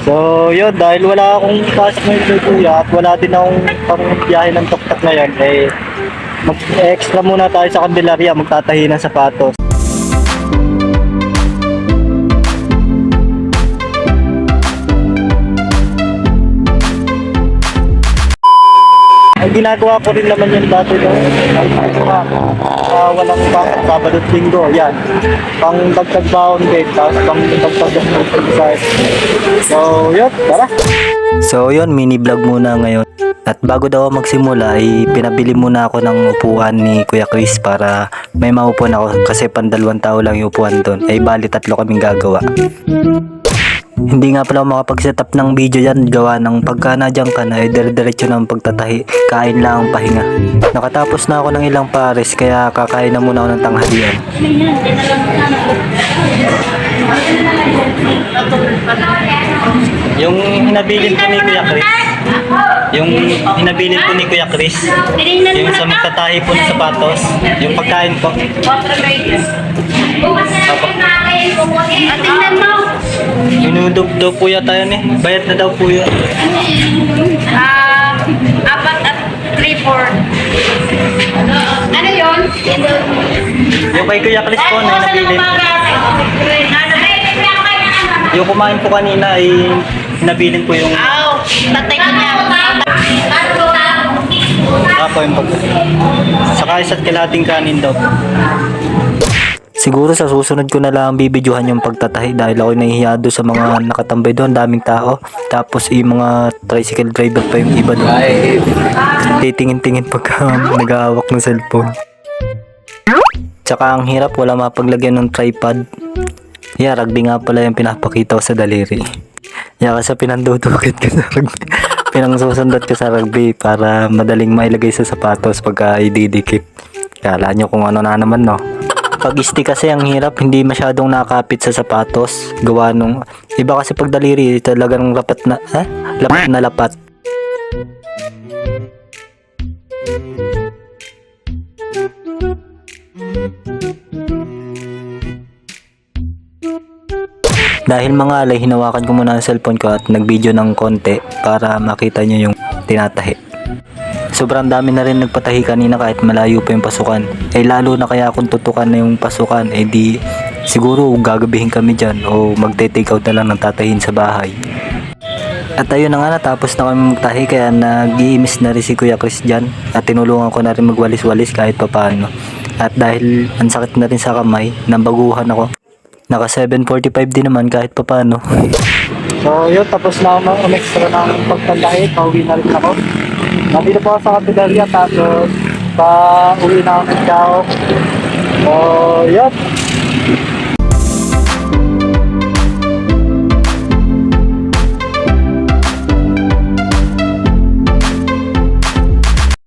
So, yun, dahil wala akong pasok ngayon kay Kuya at wala din akong pang-biyahe ng tuktak ngayon, eh, mag-extra muna tayo sa Candelaria, magtatahi ng sapatos. Ang ginagawa ko rin naman yun dati no, walang bakit Sabado at Linggo, yan. Pang dagdag baon din, tapos pang dagdag exercise. So, yun, tara. So, yun, mini vlog muna ngayon. At bago daw ako magsimula, ay pinabili muna ako ng upuan ni Kuya Chris para may maupuan ako kasi pandalawang tao lang yung upuan doon. Ay bali 3 kaming gagawa. Hindi nga pala ako makapag-set up ng video yan, gawa ng pagka nadyan ka na, dire-diretso ng pagtatahi, kain lang ang pahinga. Nakatapos na ako ng ilang pares, kaya kakain na muna ako ng tanghalian. Yung hinabilin ko ni Kuya Chris, yung sa magtatahi po ng sapatos, yung pagkain po. Tingnan mo. Minudog po yata yun eh. Bayad na daw po yun. 4 at 3-4. Ano yun? Yung kay Kuya Chris po na nabilin. Yung kumain po kanina ay nabilin po yung Tatay ko niya. ako yung pag... Saka isa't kalating kanin daw po. Siguro sa susunod ko na lang bibidyohan yung pagtatahi dahil ako nahihiyado sa mga nakatambay doon, daming tao. Tapos yung mga tricycle driver pa yung iba doon. Titingin-tingin pagka nag-aawak ng cellphone. Tsaka ang hirap, wala mapaglagyan ng tripod. Yeah, rugby nga pala yung pinapakita ko sa daliri. Yeah, kasi pinandudukit ko sa rugby. Pinangsusundat ko sa rugby para madaling mailagay sa sapatos pagka ididikit. Kala nyo kung ano na naman, no? Pag-stick kasi ang hirap, hindi masyadong nakakapit sa sapatos. Gawa nung iba kasi pag daliri talagang lapat na lapat. Dahil mga alay, hinawakan ko muna ang cellphone ko at nag-video ng konti para makita nyo yung tinatahi. Sobrang dami na rin nagpatahi kanina kahit malayo pa yung pasukan. Eh lalo na kaya kung tutukan na yung pasukan, eh di siguro gagabihin kami dyan o magte-take out na lang ng tatahin sa bahay. At ayun na nga, natapos na kami magtahi kaya nag-iimis na rin si Kuya Chris dyan at tinulungan ko na rin magwalis-walis kahit papaano. At dahil ang sakit na rin sa kamay, nambaguhan ako. Naka 7:45 din naman kahit papaano. So yun, tapos na ako ng extra ng pagtandahi, pauwi na rin ako. Nandito po ako sa Candelaria, tapos pa-uwi na ako ng Chao. So yun.